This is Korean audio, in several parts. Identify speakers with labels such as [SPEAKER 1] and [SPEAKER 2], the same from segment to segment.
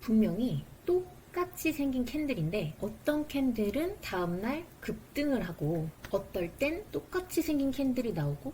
[SPEAKER 1] 분명히 똑같이 생긴 캔들인데 어떤 캔들은 다음날 급등을 하고 어떨 땐 똑같이 생긴 캔들이 나오고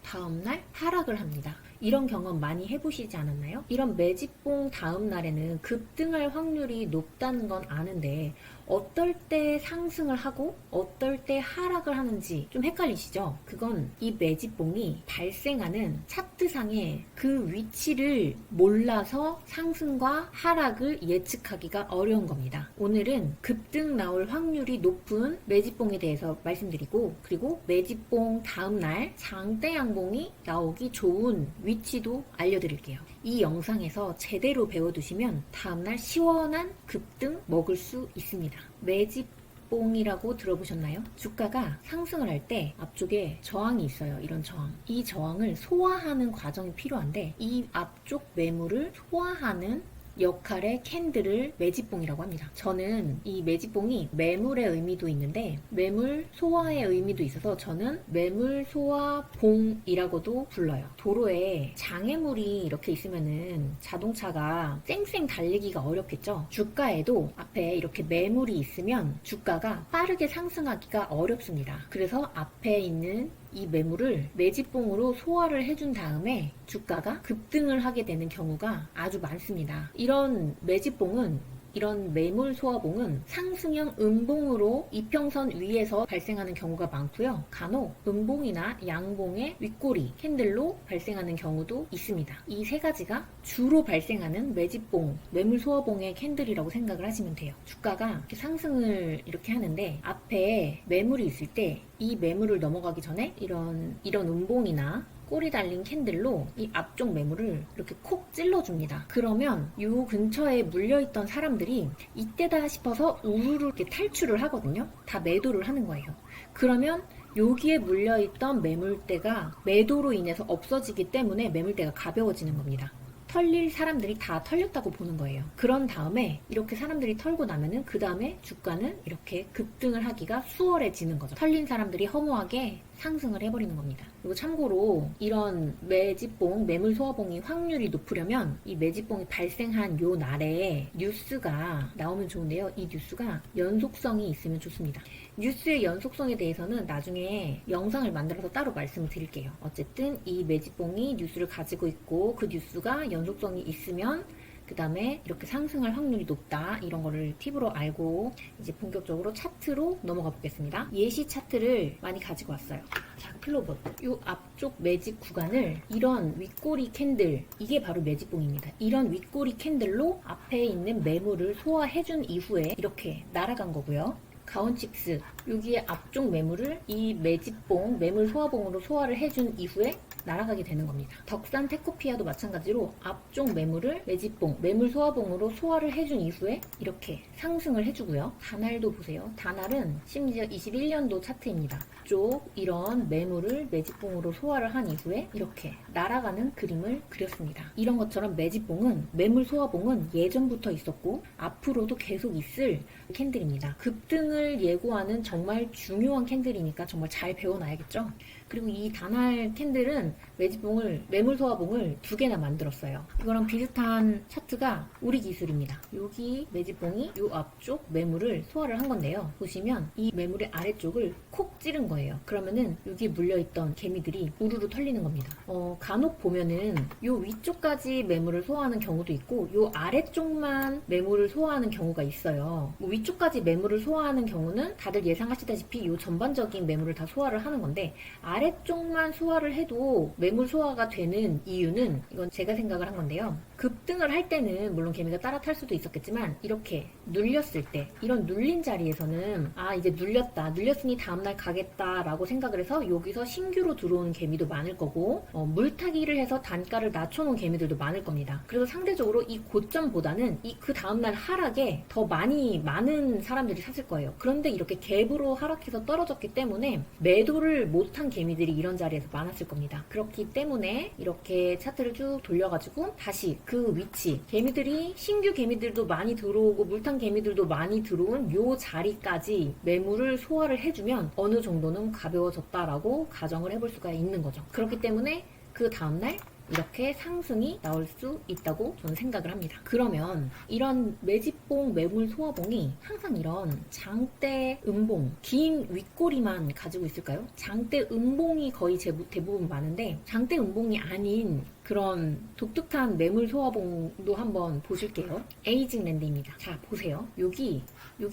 [SPEAKER 1] 다음날 하락을 합니다. 이런 경험 많이 해보시지 않았나요? 이런 매집봉 다음 날에는 급등할 확률이 높다는 건 아는데 어떨 때 상승을 하고 어떨 때 하락을 하는지 좀 헷갈리시죠? 그건 이 매집봉이 발생하는 차트상의 그 위치를 몰라서 상승과 하락을 예측하기가 어려운 겁니다. 오늘은 급등 나올 확률이 높은 매집봉에 대해서 말씀드리고, 그리고 매집봉 다음 날 장대 양봉이 나오기 좋은 위치도 알려드릴게요. 이 영상에서 제대로 배워두시면 다음날 시원한 급등 먹을 수 있습니다. 매집봉이라고 들어보셨나요? 주가가 상승을 할 때 앞쪽에 저항이 있어요. 이런 저항. 이 저항을 소화하는 과정이 필요한데 이 앞쪽 매물을 소화하는 역할의 캔들을 매집봉이라고 합니다. 저는 이 매집봉이 매물의 의미도 있는데 매물 소화의 의미도 있어서 저는 매물 소화 봉이라고도 불러요. 도로에 장애물이 이렇게 있으면은 자동차가 쌩쌩 달리기가 어렵겠죠. 주가에도 앞에 이렇게 매물이 있으면 주가가 빠르게 상승하기가 어렵습니다. 그래서 앞에 있는 이 매물을 매집봉으로 소화를 해준 다음에 주가가 급등을 하게 되는 경우가 아주 많습니다. 이런 매집봉은 이런 매물 소화봉은 상승형 음봉으로 이평선 위에서 발생하는 경우가 많고요. 간혹 음봉이나 양봉의 윗꼬리 캔들로 발생하는 경우도 있습니다. 이 세 가지가 주로 발생하는 매집봉, 매물 소화봉의 캔들이라고 생각을 하시면 돼요. 주가가 이렇게 상승을 이렇게 하는데 앞에 매물이 있을 때 이 매물을 넘어가기 전에 이런 음봉이나 꼬리 달린 캔들로 이 앞쪽 매물을 이렇게 콕 찔러줍니다. 그러면 이 근처에 물려있던 사람들이 이때다 싶어서 우르르 이렇게 탈출을 하거든요. 다 매도를 하는 거예요. 그러면 여기에 물려있던 매물대가 매도로 인해서 없어지기 때문에 매물대가 가벼워지는 겁니다. 털릴 사람들이 다 털렸다고 보는 거예요. 그런 다음에 이렇게 사람들이 털고 나면은 그 다음에 주가는 이렇게 급등을 하기가 수월해지는 거죠. 털린 사람들이 허무하게 상승을 해버리는 겁니다. 그리고 참고로 이런 매집봉, 매물 소화봉이 확률이 높으려면 이 매집봉이 발생한 요 날에 뉴스가 나오면 좋은데요. 이 뉴스가 연속성이 있으면 좋습니다. 뉴스의 연속성에 대해서는 나중에 영상을 만들어서 따로 말씀을 드릴게요. 어쨌든 이 매집봉이 뉴스를 가지고 있고 그 뉴스가 연속성이 있으면 그 다음에 이렇게 상승할 확률이 높다, 이런 거를 팁으로 알고 이제 본격적으로 차트로 넘어가 보겠습니다. 예시 차트를 많이 가지고 왔어요. 자, 클로버. 이 앞쪽 매집 구간을 이런 윗꼬리 캔들, 이게 바로 매집봉입니다. 이런 윗꼬리 캔들로 앞에 있는 매물을 소화해준 이후에 이렇게 날아간 거고요. 가온칙스, 여기에 앞쪽 매물을 이 매집봉, 매물 소화봉으로 소화를 해준 이후에 날아가게 되는 겁니다. 덕산 테코피아도 마찬가지로 앞쪽 매물을 매집봉, 매물 소화봉으로 소화를 해준 이후에 이렇게 상승을 해주고요. 다날도 보세요. 다날은 심지어 21년도 차트입니다. 쪽 이런 매물을 매집봉으로 소화를 한 이후에 이렇게 날아가는 그림을 그렸습니다. 이런 것처럼 매집봉은, 매물 소화봉은 예전부터 있었고 앞으로도 계속 있을 캔들입니다. 급등을 예고하는 정말 중요한 캔들이니까 정말 잘 배워놔야겠죠. 그리고 이 다날 캔들은 매집봉을, 매물 소화봉을 2개나 만들었어요. 이거랑 비슷한 차트가 우리 기술입니다. 여기 매집봉이 이 앞쪽 매물을 소화를 한 건데요. 보시면 이 매물의 아래쪽을 콕 찌른 거예요. 그러면은 여기 물려있던 개미들이 우르르 털리는 겁니다. 간혹 보면은 이 위쪽까지 매물을 소화하는 경우도 있고 이 아래쪽만 매물을 소화하는 경우가 있어요. 뭐 위쪽까지 매물을 소화하는 경우는 다들 예상하시다시피 이 전반적인 매물을 다 소화를 하는 건데 아래쪽만 소화를 해도 매물 소화가 되는 이유는, 이건 제가 생각을 한 건데요. 급등을 할 때는 물론 개미가 따라 탈 수도 있었겠지만 이렇게 눌렸을 때, 이런 눌린 자리에서는 아, 이제 눌렸으니 다음날 가겠다 라고 생각을 해서 여기서 신규로 들어오는 개미도 많을 거고 물타기를 해서 단가를 낮춰놓은 개미들도 많을 겁니다. 그래서 상대적으로 이 고점보다는 그 다음날 하락에 더 많은 사람들이 샀을 거예요. 그런데 이렇게 갭으로 하락해서 떨어졌기 때문에 매도를 못한 개미들이 이런 자리에서 많았을 겁니다. 그렇기 때문에 이렇게 차트를 쭉 돌려가지고 다시 그 위치, 개미들이, 신규 개미들도 많이 들어오고 물탄 개미들도 많이 들어온 요 자리까지 매물을 소화를 해주면 어느 정도는 가벼워졌다라고 가정을 해볼 수가 있는 거죠. 그렇기 때문에 그 다음날 이렇게 상승이 나올 수 있다고 저는 생각을 합니다. 그러면 이런 매집봉, 매물 소화봉이 항상 이런 장대 음봉, 긴 윗꼬리만 가지고 있을까요? 장대 음봉이 거의 대부분 많은데 장대 음봉이 아닌 그런 독특한 매물 소화봉도 한번 보실게요. 에이징 랜드입니다. 자, 보세요. 여기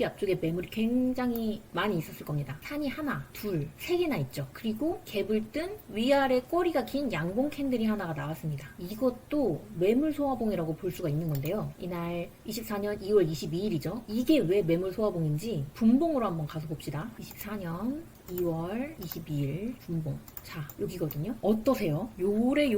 [SPEAKER 1] 앞쪽에 매물이 굉장히 많이 있었을 겁니다. 산이 하나, 둘, 세 개나 있죠. 그리고 갭을 뜬 위아래 꼬리가 긴 양봉 캔들이 하나가 나왔습니다. 이것도 매물 소화봉이라고 볼 수가 있는 건데요. 이날 24년 2월 22일이죠. 이게 왜 매물 소화봉인지 분봉으로 한번 가서 봅시다. 24년 2월 22일 분봉. 자, 여기거든요. 어떠세요? 요래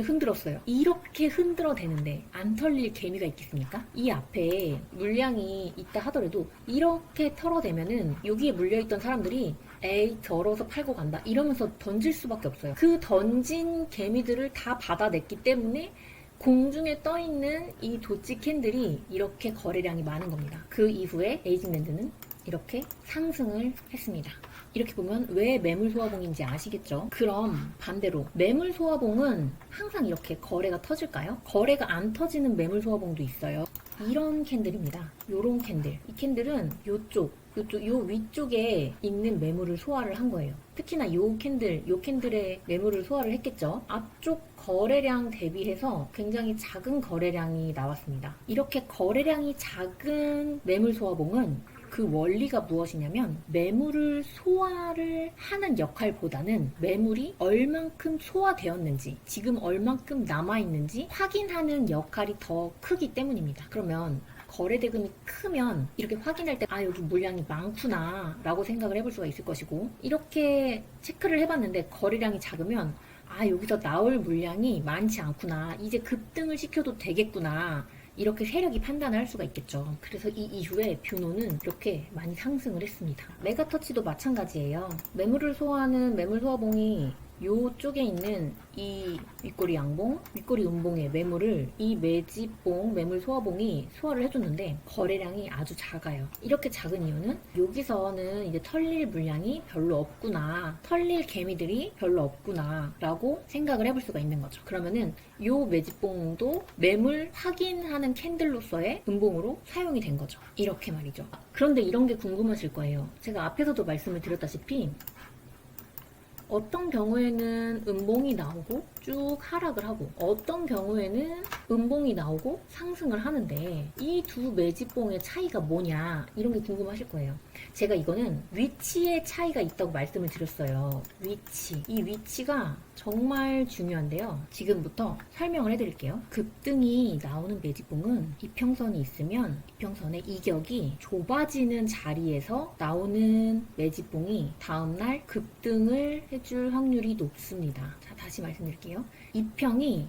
[SPEAKER 1] 흔들었어요. 이렇게 흔들어대는데 안 털릴 개미가 있겠습니까? 이 앞에 물량이 있다 하더라도 이렇게 털어대면은 여기에 물려있던 사람들이 에이 더러워서 팔고 간다 이러면서 던질 수밖에 없어요. 그 던진 개미들을 다 받아냈기 때문에 공중에 떠있는 이 도치 캔들이 이렇게 거래량이 많은 겁니다. 그 이후에 에이징랜드는 이렇게 상승을 했습니다. 이렇게 보면 왜 매물 소화봉인지 아시겠죠? 그럼 반대로 매물 소화봉은 항상 이렇게 거래가 터질까요? 거래가 안 터지는 매물 소화봉도 있어요. 이런 캔들입니다. 요런 캔들. 이 캔들은 요 위쪽에 있는 매물을 소화를 한 거예요. 특히나 요 캔들의 매물을 소화를 했겠죠. 앞쪽 거래량 대비해서 굉장히 작은 거래량이 나왔습니다. 이렇게 거래량이 작은 매물 소화봉은 그 원리가 무엇이냐면 매물을 소화를 하는 역할보다는 매물이 얼만큼 소화되었는지 지금 얼만큼 남아있는지 확인하는 역할이 더 크기 때문입니다. 그러면 거래 대금이 크면 이렇게 확인할 때 여기 물량이 많구나 라고 생각을 해볼 수가 있을 것이고 이렇게 체크를 해봤는데 거래량이 작으면 여기서 나올 물량이 많지 않구나 이제 급등을 시켜도 되겠구나 이렇게 세력이 판단을 할 수가 있겠죠. 그래서 이 이후에 뷰노는 이렇게 많이 상승을 했습니다. 메가터치도 마찬가지예요. 매물을 소화하는 매물 소화봉이 요쪽에 있는 이 윗꼬리 양봉, 윗꼬리 음봉의 매물을 이 매집봉, 매물 소화봉이 소화를 해줬는데 거래량이 아주 작아요. 이렇게 작은 이유는 여기서는 이제 털릴 물량이 별로 없구나, 털릴 개미들이 별로 없구나 라고 생각을 해볼 수가 있는 거죠. 그러면은 요 매집봉도 매물 확인하는 캔들로서의 음봉으로 사용이 된 거죠. 이렇게 말이죠. 그런데 이런 게 궁금하실 거예요. 제가 앞에서도 말씀을 드렸다시피 어떤 경우에는 음봉이 나오고 쭉 하락을 하고 어떤 경우에는 음봉이 나오고 상승을 하는데 이 두 매집봉의 차이가 뭐냐 이런 게 궁금하실 거예요. 제가 이거는 위치의 차이가 있다고 말씀을 드렸어요. 이 위치가 정말 중요한데요. 지금부터 설명을 해드릴게요. 급등이 나오는 매집봉은 이평선이 있으면 이평선의 이격이 좁아지는 자리에서 나오는 매집봉이 다음날 급등을 해줄 확률이 높습니다. 자, 다시 말씀드릴게요. 이평이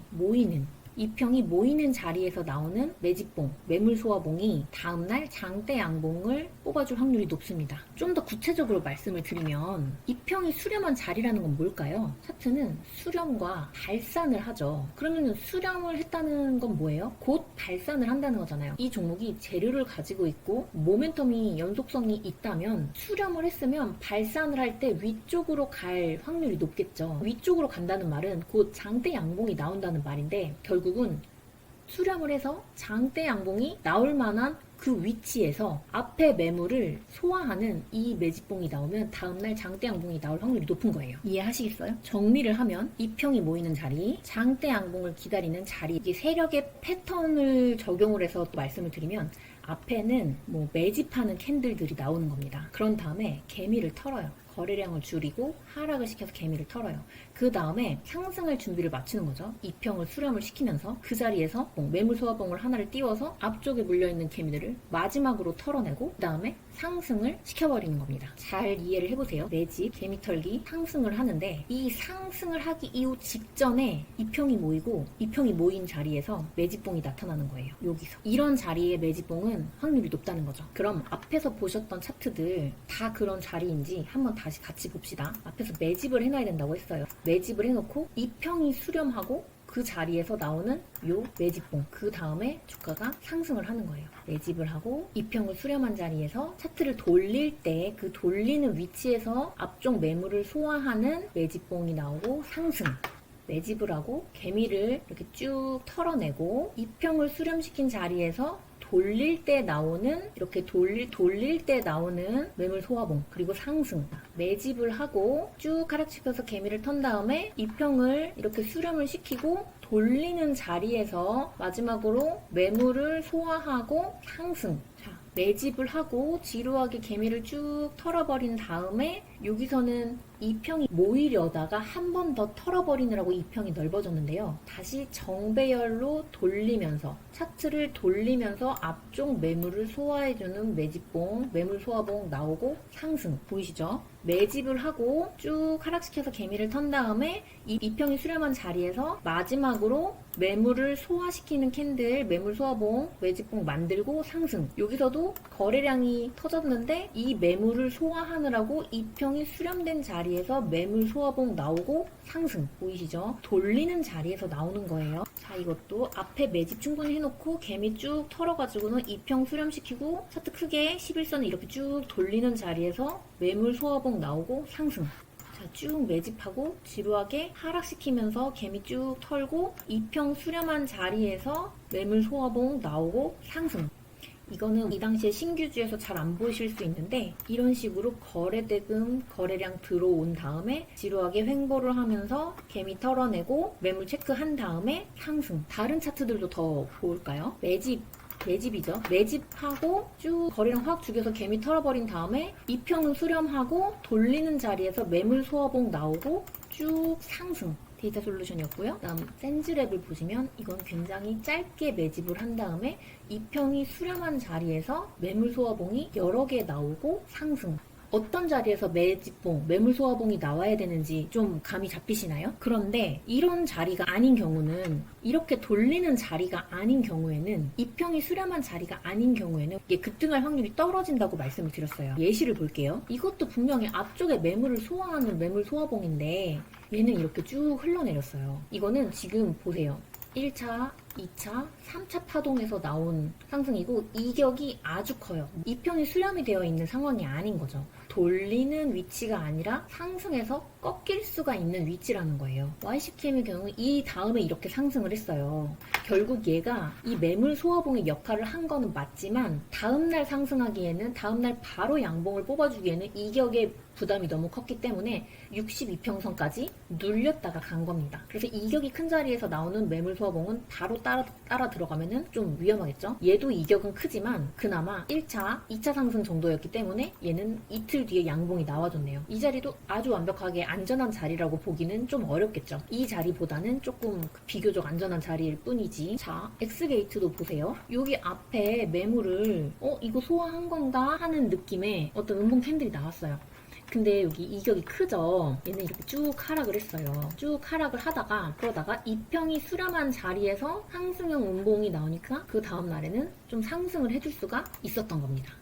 [SPEAKER 1] 모이는 자리에서 나오는 매집봉, 매물 소화봉이 다음날 장대 양봉을 뽑아줄 확률이 높습니다. 좀 더 구체적으로 말씀을 드리면 이평이 수렴한 자리라는 건 뭘까요? 차트는 수렴과 발산을 하죠. 그러면 수렴을 했다는 건 뭐예요? 곧 발산을 한다는 거잖아요. 이 종목이 재료를 가지고 있고 모멘텀이 연속성이 있다면 수렴을 했으면 발산을 할 때 위쪽으로 갈 확률이 높겠죠. 위쪽으로 간다는 말은 곧 장대 양봉이 나온다는 말인데 결국은 수렴을 해서 장대 양봉이 나올 만한 그 위치에서 앞에 매물을 소화하는 이 매집봉이 나오면 다음날 장대 양봉이 나올 확률이 높은 거예요. 이해하시겠어요? 정리를 하면 이평이 모이는 자리, 장대 양봉을 기다리는 자리, 이게 세력의 패턴을 적용을 해서 또 말씀을 드리면 앞에는 매집하는 캔들들이 나오는 겁니다. 그런 다음에 개미를 털어요. 거래량을 줄이고 하락을 시켜서 개미를 털어요. 그 다음에 상승할 준비를 맞추는 거죠. 이평을 수렴을 시키면서 그 자리에서 매물 소화봉을 하나를 띄워서 앞쪽에 물려있는 개미들을 마지막으로 털어내고 그 다음에 상승을 시켜버리는 겁니다. 잘 이해를 해보세요. 매집, 개미 털기, 상승을 하는데 이 상승을 하기 이후 직전에 이평이 모이고 이평이 모인 자리에서 매집봉이 나타나는 거예요. 여기서. 이런 자리에 매집봉은 확률이 높다는 거죠. 그럼 앞에서 보셨던 차트들 다 그런 자리인지 한번 다시 같이 봅시다. 앞에서 매집을 해놔야 된다고 했어요. 매집을 해놓고 이평이 수렴하고 그 자리에서 나오는 요 매집봉, 그 다음에 주가가 상승을 하는 거예요. 매집을 하고 이평을 수렴한 자리에서 차트를 돌릴 때 그 돌리는 위치에서 앞쪽 매물을 소화하는 매집봉이 나오고 상승. 매집을 하고 개미를 이렇게 쭉 털어내고 이평을 수렴시킨 자리에서 돌릴 때 나오는, 이렇게 돌릴 때 나오는 매물 소화봉, 그리고 상승. 매집을 하고 쭉 하락시켜서 개미를 턴 다음에 이평을 이렇게 수렴을 시키고 돌리는 자리에서 마지막으로 매물을 소화하고 상승. 자, 매집을 하고 지루하게 개미를 쭉 털어버린 다음에 여기서는 이평이 모이려다가 한 번 더 털어버리느라고 이평이 넓어졌는데요. 다시 정배열로 돌리면서, 차트를 돌리면서 앞쪽 매물을 소화해주는 매집봉, 매물 소화봉 나오고 상승. 보이시죠? 매집을 하고 쭉 하락시켜서 개미를 턴 다음에 이평이 수렴한 자리에서 마지막으로 매물을 소화시키는 캔들, 매물 소화봉, 매집봉 만들고 상승. 여기서도 거래량이 터졌는데 이 매물을 소화하느라고 이평이 수렴된 자리에서 매물 소화봉 나오고 상승. 보이시죠? 돌리는 자리에서 나오는 거예요. 자, 이것도 앞에 매집 충분히 해놓고 개미 쭉 털어가지고는 이평 수렴시키고 차트 크게 11선을 이렇게 쭉 돌리는 자리에서 매물 소화봉 나오고 상승. 자, 쭉 매집하고 지루하게 하락시키면서 개미 쭉 털고 이평 수렴한 자리에서 매물 소화봉 나오고 상승. 이거는 이 당시에 신규주에서 잘 안 보이실 수 있는데 이런 식으로 거래대금, 거래량 들어온 다음에 지루하게 횡보를 하면서 개미 털어내고 매물 체크한 다음에 상승. 다른 차트들도 더 볼까요? 매집이죠. 매집하고 쭉 거래량 확 죽여서 개미 털어버린 다음에 이평은 수렴하고 돌리는 자리에서 매물 소화봉 나오고 쭉 상승. 데이터 솔루션이었고요. 다음 센즈랩을 보시면 이건 굉장히 짧게 매집을 한 다음에 이평이 수렴한 자리에서 매물 소화봉이 여러 개 나오고 상승. 어떤 자리에서 매집봉, 매물 소화봉이 나와야 되는지 좀 감이 잡히시나요? 그런데 이런 자리가 아닌 경우는, 이렇게 돌리는 자리가 아닌 경우에는, 이평이 수렴한 자리가 아닌 경우에는 이게 급등할 확률이 떨어진다고 말씀을 드렸어요. 예시를 볼게요. 이것도 분명히 앞쪽에 매물을 소화하는 매물 소화봉인데 얘는 이렇게 쭉 흘러내렸어요. 이거는 지금 보세요. 1차, 2차, 3차 파동에서 나온 상승이고 이격이 아주 커요. 이평이 수렴이 되어 있는 상황이 아닌 거죠. 돌리는 위치가 아니라 상승해서 꺾일 수가 있는 위치라는 거예요. YCKM의 경우 이 다음에 이렇게 상승을 했어요. 결국 얘가 이 매물 소화봉의 역할을 한 거는 맞지만 다음날 상승하기에는, 다음날 바로 양봉을 뽑아주기에는 이격의 부담이 너무 컸기 때문에 62평선까지 눌렸다가 간 겁니다. 그래서 이격이 큰 자리에서 나오는 매물 소화봉은 바로 따라 들어가면은 좀 위험하겠죠? 얘도 이격은 크지만 그나마 1차, 2차 상승 정도였기 때문에 얘는 이틀 뒤에 양봉이 나와줬네요. 이 자리도 아주 완벽하게 안전한 자리라고 보기는 좀 어렵겠죠. 이 자리보다는 조금 비교적 안전한 자리일 뿐이지. 자, X게이트도 보세요. 여기 앞에 매물을 이거 소화한 건가 하는 느낌의 어떤 음봉 캔들이 나왔어요. 근데 여기 이격이 크죠? 얘는 이렇게 쭉 하락을 했어요. 쭉 하락을 하다가 그러다가 이평이 수렴한 자리에서 상승형 음봉이 나오니까 그 다음 날에는 좀 상승을 해줄 수가 있었던 겁니다.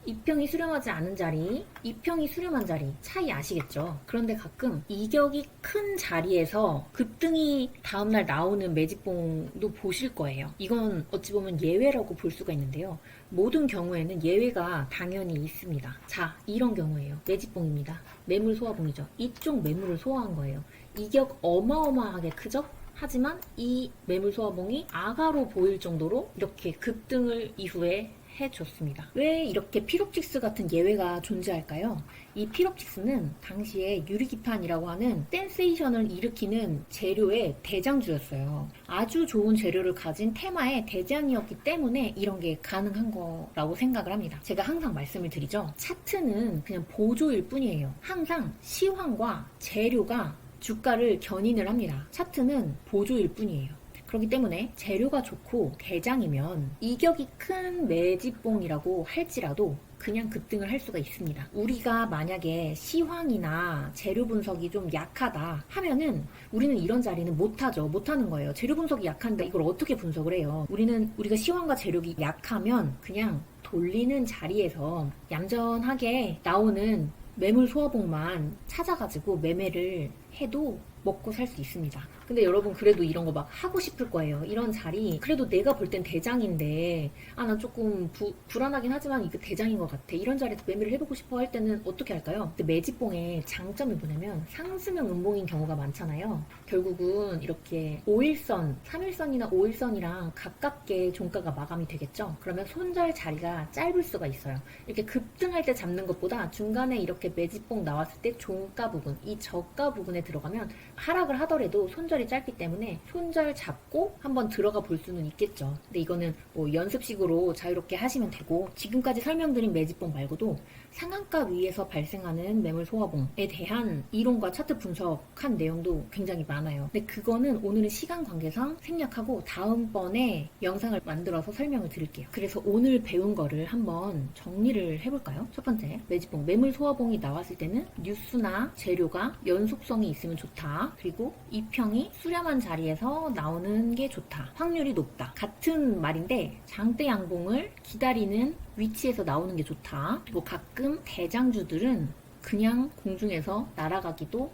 [SPEAKER 1] 이평이 수렴하지 않은 자리, 이평이 수렴한 자리 차이 아시겠죠? 그런데 가끔 이격이 큰 자리에서 급등이 다음날 나오는 매집봉도 보실 거예요. 이건 어찌 보면 예외라고 볼 수가 있는데요. 모든 경우에는 예외가 당연히 있습니다. 자, 이런 경우예요. 매집봉입니다. 매물 소화봉이죠. 이쪽 매물을 소화한 거예요. 이격 어마어마하게 크죠? 하지만 이 매물 소화봉이 아가로 보일 정도로 이렇게 급등을 이후에 해줬습니다. 왜 이렇게 피롭직스 같은 예외가 존재할까요? 이 피롭직스는 당시에 유리기판이라고 하는 센세이션을 일으키는 재료의 대장주였어요. 아주 좋은 재료를 가진 테마의 대장이었기 때문에 이런 게 가능한 거라고 생각을 합니다. 제가 항상 말씀을 드리죠. 차트는 그냥 보조일 뿐이에요. 항상 시황과 재료가 주가를 견인을 합니다. 차트는 보조일 뿐이에요. 그렇기 때문에 재료가 좋고 대장이면 이격이 큰 매집봉이라고 할지라도 그냥 급등을 할 수가 있습니다. 우리가 만약에 시황이나 재료 분석이 좀 약하다 하면은 우리는 이런 자리는 못하죠. 못하는 거예요. 재료 분석이 약한데 이걸 어떻게 분석을 해요? 우리가 시황과 재료가 약하면 그냥 돌리는 자리에서 얌전하게 나오는 매물 소화봉만 찾아가지고 매매를 해도 먹고 살 수 있습니다. 근데 여러분 그래도 이런 거 막 하고 싶을 거예요. 이런 자리 그래도 내가 볼 땐 대장인데 나 조금 불안하긴 하지만 이거 대장인 것 같아. 이런 자리에서 매매를 해보고 싶어 할 때는 어떻게 할까요? 근데 매집봉의 장점이 뭐냐면 상수명 음봉인 경우가 많잖아요. 결국은 이렇게 5일선, 3일선이나 5일선이랑 가깝게 종가가 마감이 되겠죠. 그러면 손절 자리가 짧을 수가 있어요. 이렇게 급등할 때 잡는 것보다 중간에 이렇게 매집봉 나왔을 때 종가 부분, 이 저가 부분에 들어가면 하락을 하더라도 손절이 짧기 때문에 손절 잡고 한번 들어가 볼 수는 있겠죠. 근데 이거는 뭐 연습식으로 자유롭게 하시면 되고, 지금까지 설명드린 매집봉 말고도 상한가 위에서 발생하는 매물 소화봉에 대한 이론과 차트 분석한 내용도 굉장히 많아요. 근데 그거는 오늘은 시간 관계상 생략하고 다음번에 영상을 만들어서 설명을 드릴게요. 그래서 오늘 배운 거를 한번 정리를 해볼까요? 첫 번째, 매집봉, 매물 소화봉이 나왔을 때는 뉴스나 재료가 연속성이 있으면 좋다. 그리고 이평이 수렴한 자리에서 나오는 게 좋다. 확률이 높다. 같은 말인데 장대 양봉을 기다리는 위치에서 나오는 게 좋다. 그리고 가끔 대장주들은 그냥 공중에서 날아가기도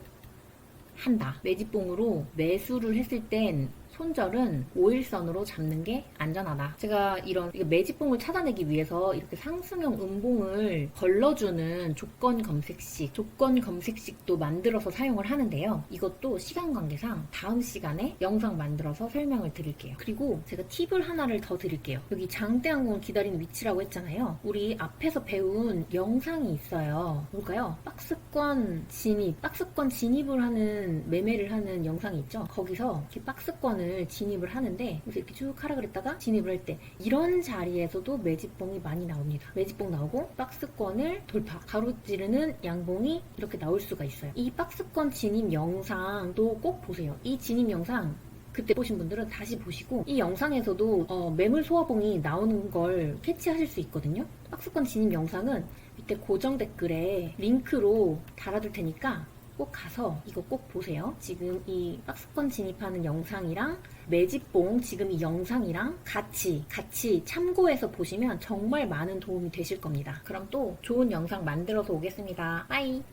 [SPEAKER 1] 한다. 매집봉으로 매수를 했을 땐 손절은 5일선으로 잡는 게 안전하다. 제가 이런 매집봉을 찾아내기 위해서 이렇게 상승형 음봉을 걸러주는 조건 검색식도 만들어서 사용을 하는데요. 이것도 시간 관계상 다음 시간에 영상 만들어서 설명을 드릴게요. 그리고 제가 팁을 하나를 더 드릴게요. 여기 장대항공을 기다리는 위치라고 했잖아요. 우리 앞에서 배운 영상이 있어요. 뭘까요? 박스권 진입을 하는 매매를 하는 영상이 있죠. 거기서 이렇게 박스권을 진입을 하는데, 그래서 이렇게 쭉 하라 그랬다가 진입을 할 때 이런 자리에서도 매집봉이 많이 나옵니다. 매집봉 나오고 박스권을 돌파, 가로지르는 양봉이 이렇게 나올 수가 있어요. 이 박스권 진입 영상도 꼭 보세요. 이 진입 영상 그때 보신 분들은 다시 보시고, 이 영상에서도 매물 소화봉이 나오는 걸 캐치하실 수 있거든요. 박스권 진입 영상은 밑에 고정 댓글에 링크로 달아둘 테니까 꼭 가서 이거 꼭 보세요. 지금 이 박스권 진입하는 영상이랑 매집봉 지금 이 영상이랑 같이 참고해서 보시면 정말 많은 도움이 되실 겁니다. 그럼 또 좋은 영상 만들어서 오겠습니다. 빠이.